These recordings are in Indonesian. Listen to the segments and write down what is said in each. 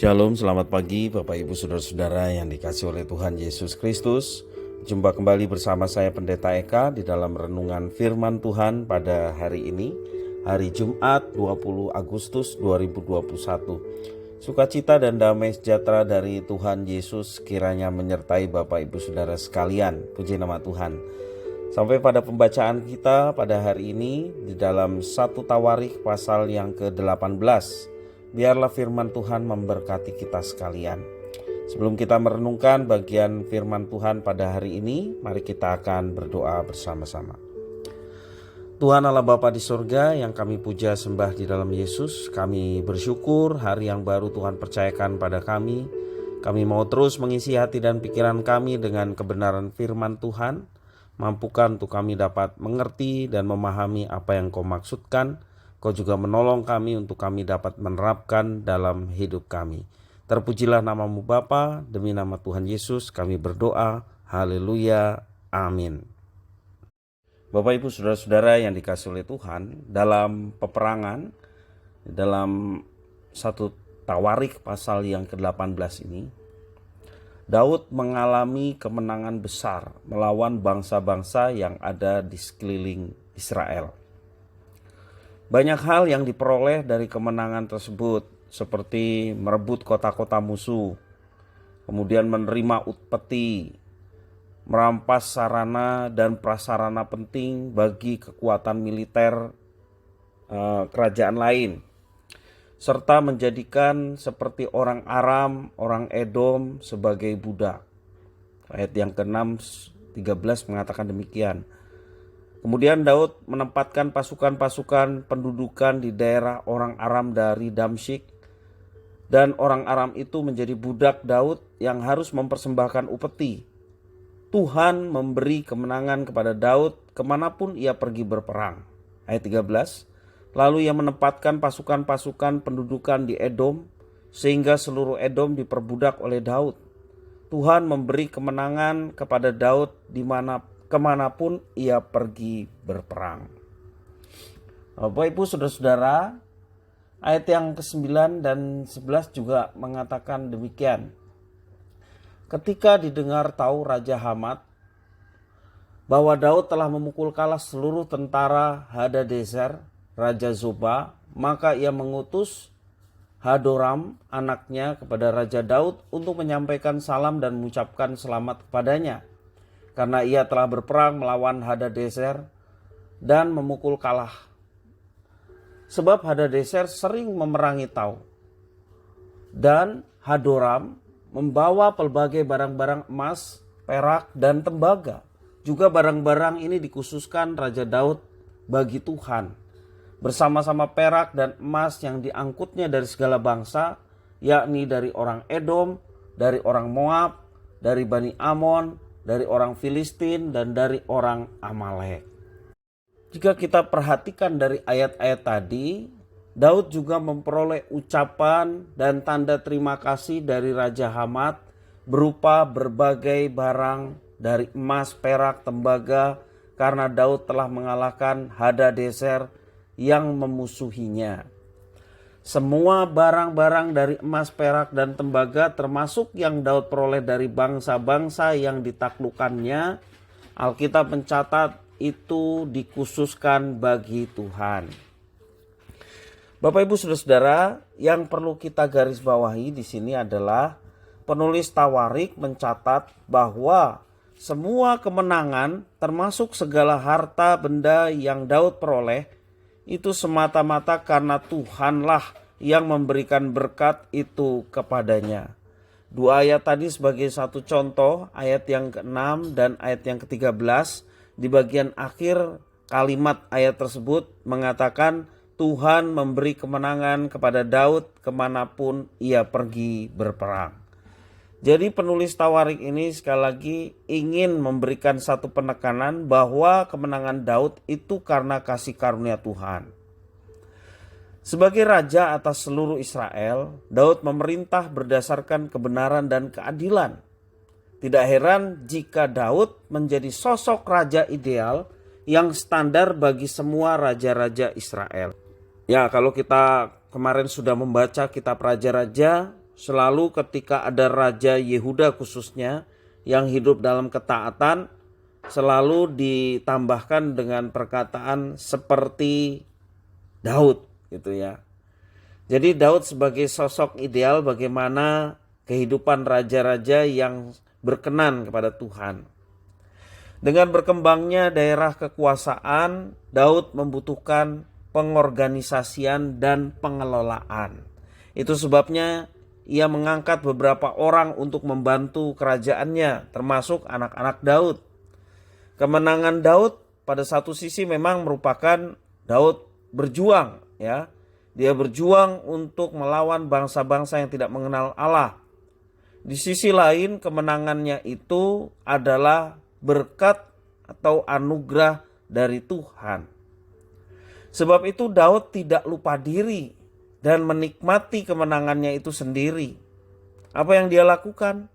Shalom, selamat pagi Bapak Ibu Saudara-saudara yang dikasihi oleh Tuhan Yesus Kristus. Jumpa kembali bersama saya Pendeta Eka di dalam renungan firman Tuhan pada hari ini, hari Jumat 20 Agustus 2021. Sukacita dan damai sejahtera dari Tuhan Yesus kiranya menyertai Bapak Ibu Saudara sekalian. Puji nama Tuhan. Sampai pada pembacaan kita pada hari ini di dalam 1 Tawarikh pasal yang ke-18. Biarlah firman Tuhan memberkati kita sekalian. Sebelum kita merenungkan bagian firman Tuhan pada hari ini, mari kita akan berdoa bersama-sama. Tuhan Allah Bapa di surga yang kami puja sembah di dalam Yesus, kami bersyukur hari yang baru Tuhan percayakan pada kami. Kami mau terus mengisi hati dan pikiran kami dengan kebenaran firman Tuhan. Mampukan untuk kami dapat mengerti dan memahami apa yang Kau maksudkan. Kau juga menolong kami untuk kami dapat menerapkan dalam hidup kami. Terpujilah nama-Mu Bapa, demi nama Tuhan Yesus kami berdoa. Haleluya, amin. Bapak Ibu Saudara-saudara yang dikasihi oleh Tuhan, dalam peperangan, dalam 1 Tawarikh pasal yang ke-18 ini, Daud mengalami kemenangan besar melawan bangsa-bangsa yang ada di sekeliling Israel. Banyak hal yang diperoleh dari kemenangan tersebut, seperti merebut kota-kota musuh, kemudian menerima upeti, merampas sarana dan prasarana penting bagi kekuatan militer kerajaan lain, serta menjadikan seperti orang Aram, orang Edom sebagai budak. Ayat yang ke-6, 13 mengatakan demikian. Kemudian Daud menempatkan pasukan-pasukan pendudukan di daerah orang Aram dari Damsyik, dan orang Aram itu menjadi budak Daud yang harus mempersembahkan upeti. Tuhan memberi kemenangan kepada Daud kemanapun ia pergi berperang. Ayat 13, lalu ia menempatkan pasukan-pasukan pendudukan di Edom, sehingga seluruh Edom diperbudak oleh Daud. Tuhan memberi kemenangan kepada Daud kemanapun ia pergi berperang. Bapak Ibu Saudara-saudara, ayat yang ke-9 dan 11 juga mengatakan demikian. Ketika didengar tahu Raja Hamat bahwa Daud telah memukul kalah seluruh tentara Hadadezer, Raja Zoba, maka ia mengutus Hadoram anaknya kepada Raja Daud untuk menyampaikan salam dan mengucapkan selamat kepadanya, karena ia telah berperang melawan Hadadezer dan memukul kalah. Sebab Hadadezer sering memerangi Tau, dan Hadoram membawa pelbagai barang-barang emas, perak, dan tembaga. Juga barang-barang ini dikhususkan Raja Daud bagi Tuhan, bersama-sama perak dan emas yang diangkutnya dari segala bangsa, yakni dari orang Edom, dari orang Moab, dari Bani Amon, dari orang Filistin, dan dari orang Amalek. Jika kita perhatikan dari ayat-ayat tadi, Daud juga memperoleh ucapan dan tanda terima kasih dari Raja Hamat berupa berbagai barang dari emas, perak, tembaga, karena Daud telah mengalahkan Hadadezer yang memusuhinya. Semua barang-barang dari emas, perak, dan tembaga termasuk yang Daud peroleh dari bangsa-bangsa yang ditaklukkannya, Alkitab mencatat itu dikhususkan bagi Tuhan. Bapak Ibu Saudara-saudara, yang perlu kita garis bawahi di sini adalah penulis Tawarikh mencatat bahwa semua kemenangan termasuk segala harta benda yang Daud peroleh itu semata-mata karena Tuhanlah yang memberikan berkat itu kepadanya. Dua ayat tadi sebagai satu contoh, ayat yang ke-6 dan ayat yang ke-13, di bagian akhir kalimat ayat tersebut mengatakan Tuhan memberi kemenangan kepada Daud kemanapun ia pergi berperang. Jadi penulis Tawarikh ini sekali lagi ingin memberikan satu penekanan bahwa kemenangan Daud itu karena kasih karunia Tuhan. Sebagai raja atas seluruh Israel, Daud memerintah berdasarkan kebenaran dan keadilan. Tidak heran jika Daud menjadi sosok raja ideal yang standar bagi semua raja-raja Israel. Ya, kalau kita kemarin sudah membaca kitab Raja-Raja, selalu ketika ada Raja Yehuda khususnya yang hidup dalam ketaatan, selalu ditambahkan dengan perkataan seperti Daud gitu ya. Jadi Daud sebagai sosok ideal bagaimana kehidupan raja-raja yang berkenan kepada Tuhan. Dengan berkembangnya daerah kekuasaan, Daud membutuhkan pengorganisasian dan pengelolaan. Itu sebabnya ia mengangkat beberapa orang untuk membantu kerajaannya, termasuk anak-anak Daud. Kemenangan Daud pada satu sisi memang merupakan Daud berjuang ya. Dia berjuang untuk melawan bangsa-bangsa yang tidak mengenal Allah. Di sisi lain kemenangannya itu adalah berkat atau anugerah dari Tuhan. Sebab itu Daud tidak lupa diri dan menikmati kemenangannya itu sendiri. Apa yang dia lakukan?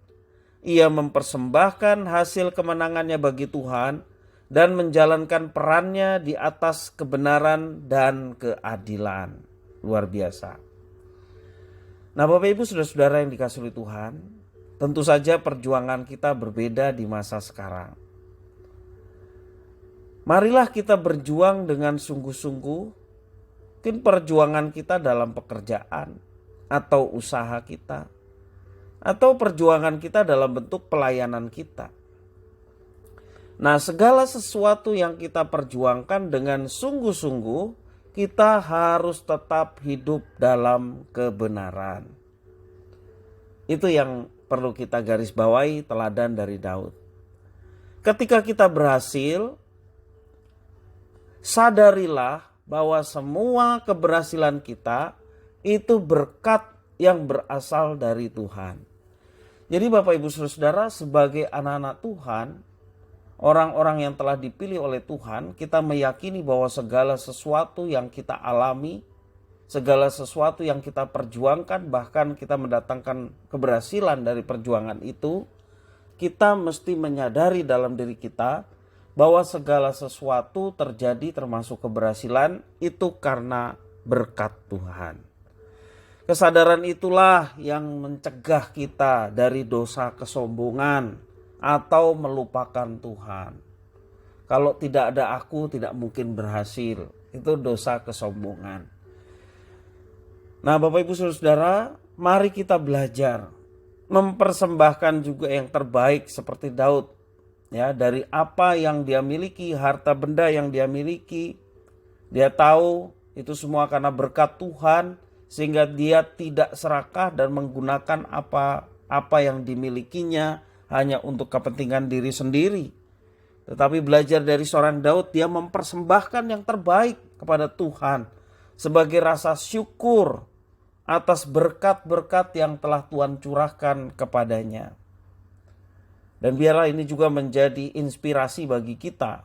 Ia mempersembahkan hasil kemenangannya bagi Tuhan dan menjalankan perannya di atas kebenaran dan keadilan. Luar biasa. Nah, Bapak Ibu saudara-saudara yang dikasihi Tuhan, tentu saja perjuangan kita berbeda di masa sekarang. Marilah kita berjuang dengan sungguh-sungguh. Mungkin perjuangan kita dalam pekerjaan atau usaha kita, atau perjuangan kita dalam bentuk pelayanan kita. Nah, segala sesuatu yang kita perjuangkan dengan sungguh-sungguh, kita harus tetap hidup dalam kebenaran. Itu yang perlu kita garis bawahi teladan dari Daud. Ketika kita berhasil, sadarilah bahwa semua keberhasilan kita itu berkat yang berasal dari Tuhan. Jadi Bapak Ibu Saudara, sebagai anak-anak Tuhan, orang-orang yang telah dipilih oleh Tuhan, kita meyakini bahwa segala sesuatu yang kita alami, segala sesuatu yang kita perjuangkan, bahkan kita mendatangkan keberhasilan dari perjuangan itu, kita mesti menyadari dalam diri kita bahwa segala sesuatu terjadi termasuk keberhasilan itu karena berkat Tuhan. Kesadaran itulah yang mencegah kita dari dosa kesombongan atau melupakan Tuhan. Kalau tidak ada aku tidak mungkin berhasil. Itu dosa kesombongan. Nah, Bapak Ibu Saudara, mari kita belajar mempersembahkan juga yang terbaik seperti Daud. Ya, dari apa yang dia miliki, harta benda yang dia miliki, dia tahu itu semua karena berkat Tuhan, sehingga dia tidak serakah dan menggunakan apa yang dimilikinya hanya untuk kepentingan diri sendiri. Tetapi belajar dari seorang Daud, dia mempersembahkan yang terbaik kepada Tuhan sebagai rasa syukur atas berkat-berkat yang telah Tuhan curahkan kepadanya. Dan biarlah ini juga menjadi inspirasi bagi kita.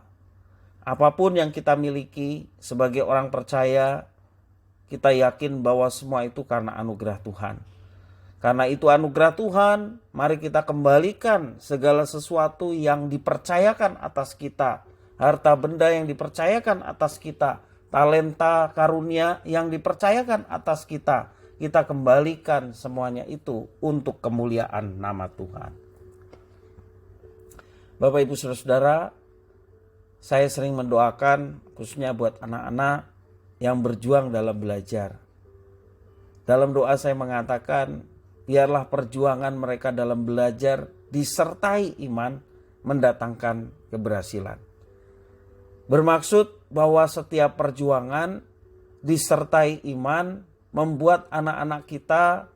Apapun yang kita miliki sebagai orang percaya, kita yakin bahwa semua itu karena anugerah Tuhan. Karena itu anugerah Tuhan, mari kita kembalikan segala sesuatu yang dipercayakan atas kita. Harta benda yang dipercayakan atas kita. Talenta karunia yang dipercayakan atas kita. Kita kembalikan semuanya itu untuk kemuliaan nama Tuhan. Bapak Ibu Saudara, saya sering mendoakan khususnya buat anak-anak yang berjuang dalam belajar. Dalam doa saya mengatakan, biarlah perjuangan mereka dalam belajar disertai iman mendatangkan keberhasilan. Bermaksud bahwa setiap perjuangan disertai iman membuat anak-anak kita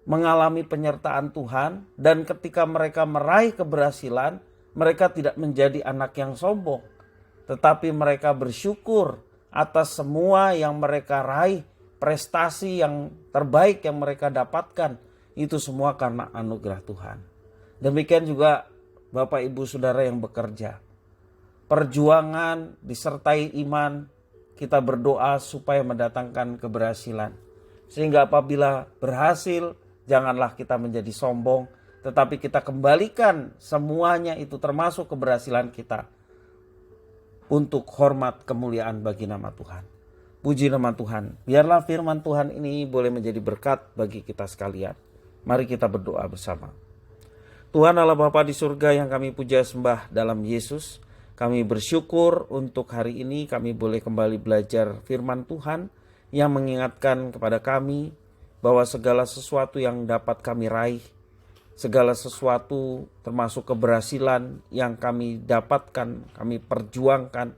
mengalami penyertaan Tuhan, dan ketika mereka meraih keberhasilan, mereka tidak menjadi anak yang sombong, tetapi mereka bersyukur atas semua yang mereka raih, prestasi yang terbaik yang mereka dapatkan, itu semua karena anugerah Tuhan. Demikian juga Bapak Ibu Saudara yang bekerja. Perjuangan disertai iman, kita berdoa supaya mendatangkan keberhasilan. Sehingga apabila berhasil, janganlah kita menjadi sombong, tetapi kita kembalikan semuanya itu termasuk keberhasilan kita untuk hormat kemuliaan bagi nama Tuhan. Puji nama Tuhan. Biarlah firman Tuhan ini boleh menjadi berkat bagi kita sekalian. Mari kita berdoa bersama. Tuhan Allah Bapa di surga yang kami puja sembah dalam Yesus, kami bersyukur untuk hari ini kami boleh kembali belajar firman Tuhan yang mengingatkan kepada kami bahwa segala sesuatu yang dapat kami raih, segala sesuatu termasuk keberhasilan yang kami dapatkan, kami perjuangkan,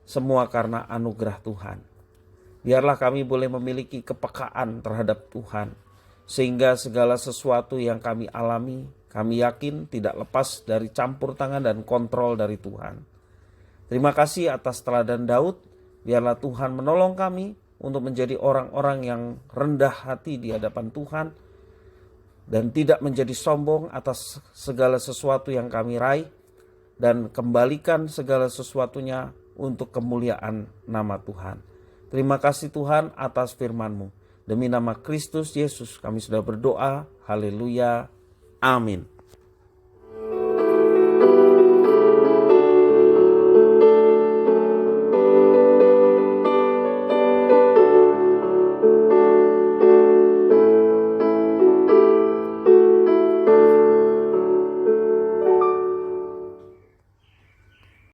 semua karena anugerah Tuhan. Biarlah kami boleh memiliki kepekaan terhadap Tuhan, sehingga segala sesuatu yang kami alami, kami yakin tidak lepas dari campur tangan dan kontrol dari Tuhan. Terima kasih atas teladan Daud. Biarlah Tuhan menolong kami untuk menjadi orang-orang yang rendah hati di hadapan Tuhan dan tidak menjadi sombong atas segala sesuatu yang kami raih, dan kembalikan segala sesuatunya untuk kemuliaan nama Tuhan. Terima kasih Tuhan atas firman-Mu. Demi nama Kristus Yesus kami sudah berdoa. Haleluya. Amin.